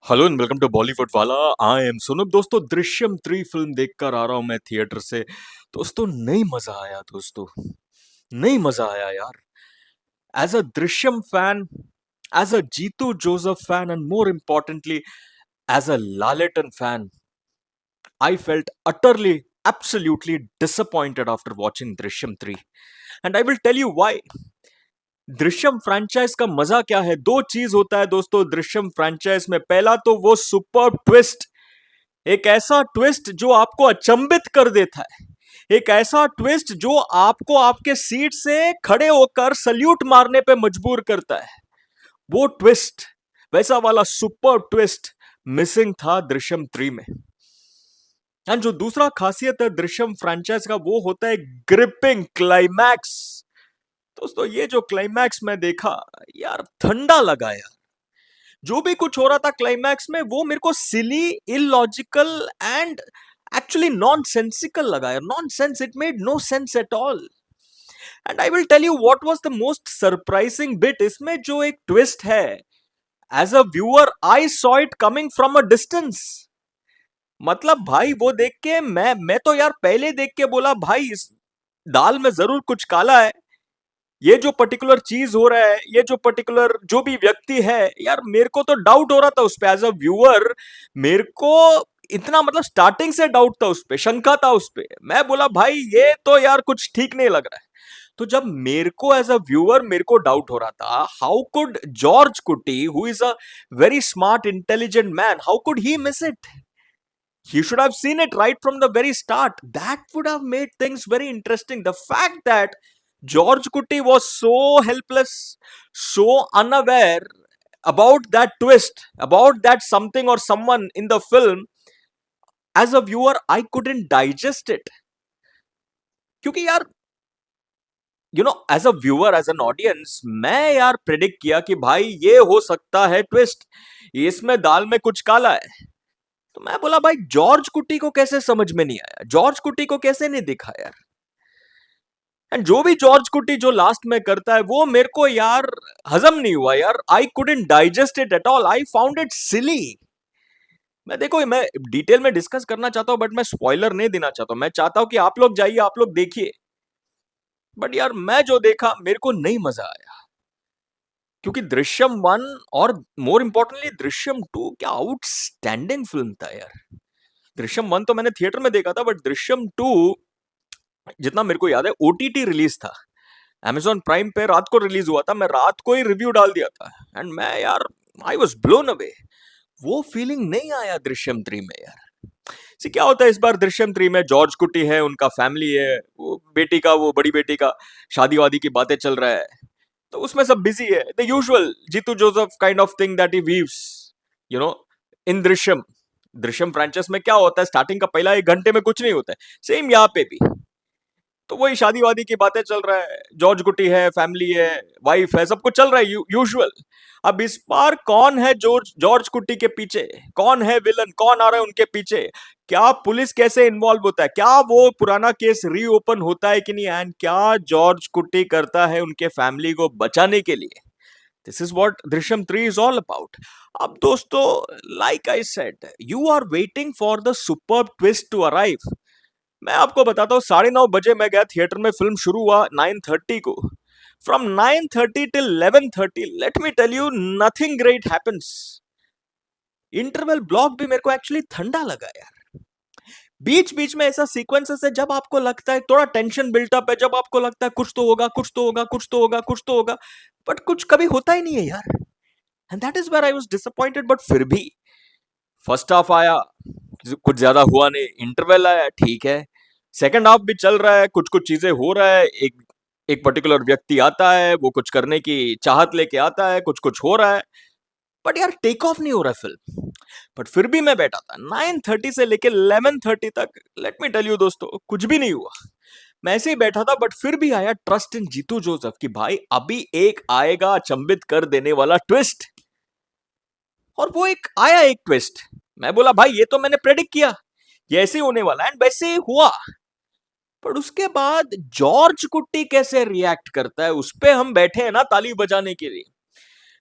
Hello and welcome to Bollywood वाला। I M सुनब। दोस्तों, दृश्यम 3 फिल्म देखकर आ रहा हूं मैं थिएटर से। दोस्तों, नहीं मजा आया दोस्तों, नहीं मजा आया यार। As a Drishyam fan, as a Jeethu Joseph fan and more importantly as a Lalettan fan, I felt utterly, absolutely disappointed after watching Drishyam 3, and I will tell you why. Drishyam franchise का मजा क्या है? दो चीज होता है दोस्तों दृश्यम फ्रैंचाइज में। पहला तो वो सुपर ट्विस्ट, एक ऐसा ट्विस्ट जो आपको अचंभित कर देता है, एक ऐसा ट्विस्ट जो आपको आपके सीट से खड़े होकर सल्यूट मारने पे मजबूर करता है। वो ट्विस्ट, वैसा वाला सुपर ट्विस्ट मिसिंग था दृश्यम 3 में। एंड जो दूसरा खासियत है दृश्यम फ्रैंचाइज का, वो होता है ग्रिपिंग क्लाइमैक्स। दोस्तों, ये जो क्लाइमैक्स में देखा यार, ठंडा लगा यार। जो भी कुछ हो रहा था क्लाइमैक्स में, वो मेरे को silly, illogical and actually nonsensical लगा यार। Nonsense, it made no sense at all. And I will tell you what was the most surprising bit. इसमें जो एक ट्विस्ट है, as a viewer I saw it coming from a distance. मतलब भाई, वो देख के मैं तो यार पहले देख के बोला, भाई इस दाल में जरूर कुछ काला है। ये जो पर्टिकुलर चीज हो रहा है, ये जो पर्टिकुलर जो भी व्यक्ति है यार, मेरे को तो डाउट हो रहा था उस पे। एज अ व्यूअर मेरे को इतना, मतलब स्टार्टिंग से डाउट था उस पे, शंका था उस पे। मैं बोला भाई ये तो यार कुछ ठीक नहीं लग रहा है। तो जब मेरे को एज अ व्यूअर मेरे को डाउट हो रहा था, हाउ कुड जॉर्ज कुटी, who is a very smart intelligent man, how could he miss it? He should have seen it right from the very start. That would have made things very interesting. The fact that George Kutti was so helpless, so unaware about that twist, about that something or someone in the film, as a viewer, I couldn't digest it. क्योंकि यार, as a viewer, as an audience, मैं यार predict किया कि भाई ये हो सकता है ट्विस्ट, इसमें दाल में कुछ काला है। तो मैं बोला भाई, जॉर्ज कुटी को कैसे समझ में नहीं आया, जॉर्ज कुटी को कैसे नहीं दिखा यार। एंड जो भी जॉर्ज कुटी जो लास्ट में करता है, वो मेरे को यार हजम नहीं हुआ यार। I couldn't digest it at all, I found it silly. मैं, देखो, मैं डिटेल में डिस्कस करना चाहता हूं, बट मैं स्पॉइलर नहीं देना चाहता हूं। मैं चाहता हूं कि आप लोग जाइए, आप लोग देखिए। बट यार, मैं जो देखा मेरे को नहीं मजा आया। क्योंकि दृश्यम 1 और मोर इंपॉर्टेंटली दृश्यम 2 क्या आउटस्टैंडिंग फिल्म था यार। दृश्यम 1 तो मैंने थिएटर में देखा था, बट दृश्यम 2, जितना मेरे को याद है, ओटीटी रिलीज था। Amazon प्राइम पे रात को रिलीज हुआ था। मैं रात को ही रिव्यू डाल दिया था। एंड मैं यार, आई वॉज ब्लोन अवे। वो फीलिंग नहीं आया दृश्यम 3 में यार। सी क्या होता है इस बार दृश्यम 3 में, जॉर्ज कुटी है, उनका फैमिली है, वो बेटी का, वो बड़ी बेटी का शादी वादी की बातें चल रहा है। तो उसमें सब बिजी है, the usual Jeetu Joseph kind of thing that he weaves, you know in Drishyam. Drishyam franchise में क्या होता है, स्टार्टिंग का पहला 1 घंटे में कुछ नहीं होता है। सेम यहाँ पे भी तो वही शादी वादी की बातें चल रहा है, जॉर्ज कुटी है, फैमिली है, वाइफ है, सब कुछ चल रहा है यूजुअल। अब इस बार कौन है जॉर्ज जॉर्ज कुटी के पीछे, कौन है विलन, कौन आ रहा है उनके पीछे, क्या पुलिस कैसे इन्वॉल्व होता है, क्या वो पुराना केस रीओपन होता है कि नहीं, एंड क्या जॉर्ज कुटी करता है उनके फैमिली को बचाने के लिए। This is what Drishyam 3 is all about. अब दोस्तों, like I said, you are waiting for the super twist to arrive. मैं आपको बताता हूँ, 9:30 बजे मैं गया थिएटर में, फिल्म शुरू हुआ 9:30 को। From 9:30 till 11:30, let me tell you, nothing great happens. Interval block भी मेरे को एक्चुअली ठंडा लगा यार। बीच बीच में ऐसा सीक्वेंसेस है जब आपको लगता है थोड़ा टेंशन बिल्टअप है, जब आपको लगता है कुछ तो होगा, कुछ तो होगा, कुछ तो होगा, कुछ तो होगा, बट कुछ कभी होता ही नहीं है यार। And that is where I was disappointed. But फिर भी फर्स्ट हाफ आया, कुछ ज्यादा हुआ नहीं, इंटरवल आया, ठीक है। सेकंड हाफ भी चल रहा है, कुछ कुछ चीजें हो रहा है, एक एक पर्टिकुलर व्यक्ति आता है, वो कुछ करने की चाहत लेके आता है, कुछ कुछ हो रहा है, बट यार टेक ऑफ नहीं हो रहा है फिल्म। बट फिर भी मैं बैठा था 9:30 से लेके 11:30 तक। लेट मी टेल यू दोस्तों, कुछ भी नहीं हुआ। मैं ऐसे ही बैठा था, बट फिर भी आया ट्रस्ट इन जीतू जोसेफ कि भाई अभी एक आएगा अचंभित कर देने वाला ट्विस्ट। और वो एक आया, एक ट्विस्ट। मैं बोला भाई ये तो मैंने प्रेडिक्ट किया, ये ऐसे ही होने वाला है, एंड वैसे ही हुआ। पर उसके बाद जॉर्ज कुट्टी कैसे रिएक्ट करता है, उस पे हम बैठे हैं ना ताली बजाने के लिए।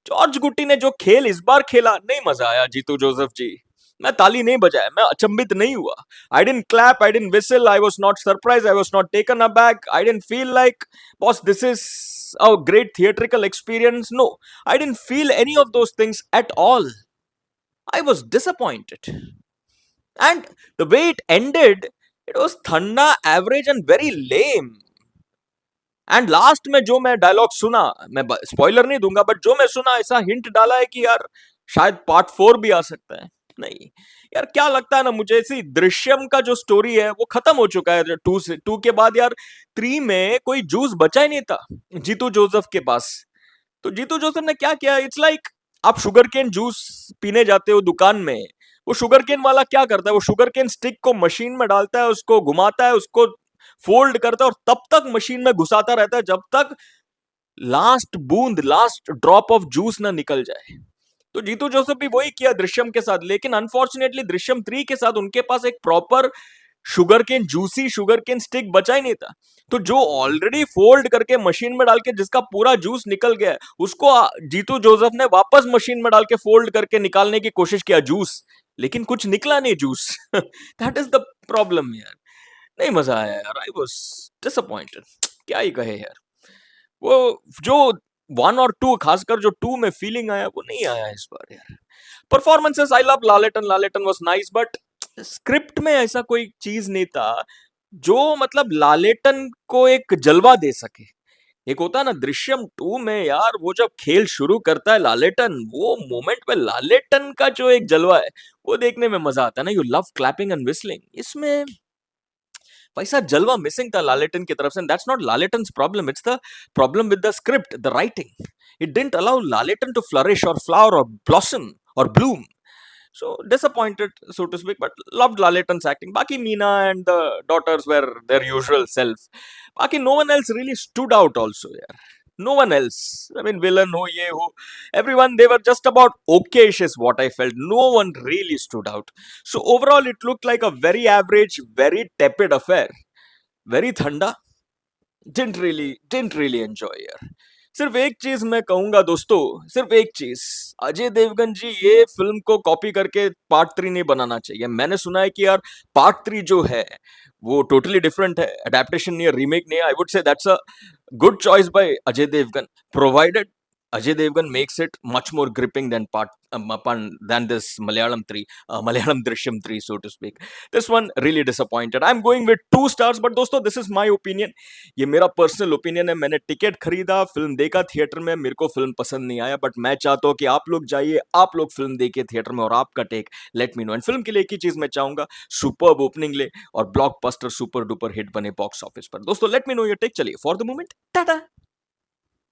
जॉर्ज गुट्टी ने जो खेल इस बार खेला, नहीं मजा आया जीतू जोसेफ जी। मैं ताली नहीं बजाया, मैं अचंभित नहीं हुआ। I didn't clap, I didn't whistle, I was not surprise, I was not taken aback, I didn't feel like boss this is a great theatrical experience. No, I didn't feel any of those things at all. I was disappointed. And the way it ended, it was thanda, average, and very lame. And last में जो मैं dialogue सुना, मैं spoiler नहीं दूंगा, but जो मैं सुना ऐसा हिंट डाला है कि यार शायद पार्ट 4 भी आ सकता है। नहीं यार, क्या लगता है ना मुझे, ऐसी दृश्यम का जो स्टोरी है वो खत्म हो चुका है। 2 के बाद यार 3 में कोई जूस बचा ही नहीं था जीतू जोसेफ के पास। तो जीतू जोसेफ ने क्या किया, इट्स लाइक आप शुगर केन जूस पीने जाते हो दुकान में, वो शुगर केन वाला क्या करता है, वो शुगर केन स्टिक को मशीन में डालता है, उसको घुमाता है, उसको फोल्ड करता है और तब तक मशीन में घुसाता रहता है जब तक लास्ट बूंद, लास्ट ड्रॉप ऑफ जूस ना निकल जाए। तो जीतू जोसेफ भी वही किया दृश्यम के साथ, लेकिन अनफॉर्चुनेटली दृश्यम 3 के साथ उनके पास एक proper sugarcane, juicy sugarcane stick बचा ही नहीं था। तो जो ऑलरेडी फोल्ड करके मशीन में डाल के जिसका पूरा जूस निकल गया है, उसको जीतू जोसेफ ने वापस मशीन में डाल के फोल्ड करके निकालने की कोशिश किया जूस, लेकिन कुछ निकला नहीं juice. That is the problem यार। नहीं मजा आया यार, आई वॉज डिसअपॉइंटेड। क्या ही कहे यार, वो जो 1 और 2, खासकर जो 2 में फीलिंग आया वो नहीं आया इस बार यार। Performances, I love Lalettan, Lalettan was nice, but script में ऐसा कोई चीज नहीं था जो मतलब लालेटन को एक जलवा दे सके। एक होता है ना दृश्यम 2 में यार, वो जब खेल शुरू करता है लालेटन, वो मोमेंट में लालेटन का जो एक जलवा है वो देखने में मजा आता है ना, you love clapping and whistling. इसमें वैसा जलवा मिसिंग था लालेटन की तरफ से। That's not Lalettan's problem, it's the problem with the script, the writing. It didn't allow Lalettan to flourish और फ्लावर और ब्लॉसम और bloom. So disappointed, so to speak, but loved Laletan's acting. Baki Meena and the daughters were their usual self. Baki no one else really stood out also, yeah. No one else. I mean, villain ho, ye ho. Everyone, they were just about okayish is what I felt. No one really stood out. So overall, it looked like a very average, very tepid affair. Very thanda. Didn't really enjoy यार। सिर्फ एक चीज मैं कहूंगा दोस्तों, सिर्फ एक चीज, अजय देवगन जी ये फिल्म को कॉपी करके पार्ट 3 नहीं बनाना चाहिए। मैंने सुना है कि यार पार्ट 3 जो है वो टोटली डिफरेंट है, अडेप्टेशन नहीं है, रीमेक नहीं है। I would say that's a good choice by Ajay Devgan, provided Ajay Devgan makes it much more gripping than this Malayalam Drishyam 3, so to speak. This one really disappointed. I'm going with 2 stars, but दोस्तों this is my opinion. ये मेरा personal opinion है। मैंने ticket खरीदा, film देखा theatre में, मेरे को फिल्म पसंद नहीं आया, बट मैं चाहता हूँ कि आप लोग जाइए, आप लोग फिल्म देखिए थिएटर में और आपका take let me know. And film के लिए एक ही चीज मैं चाहूंगा, सुपर्ब ओपनिंग ले और ब्लॉकबस्टर सुपर डुपर हिट बने बॉक्स ऑफिस पर। दोस्तों let me know your take. चलिए फॉर द मोमेंट टाटा।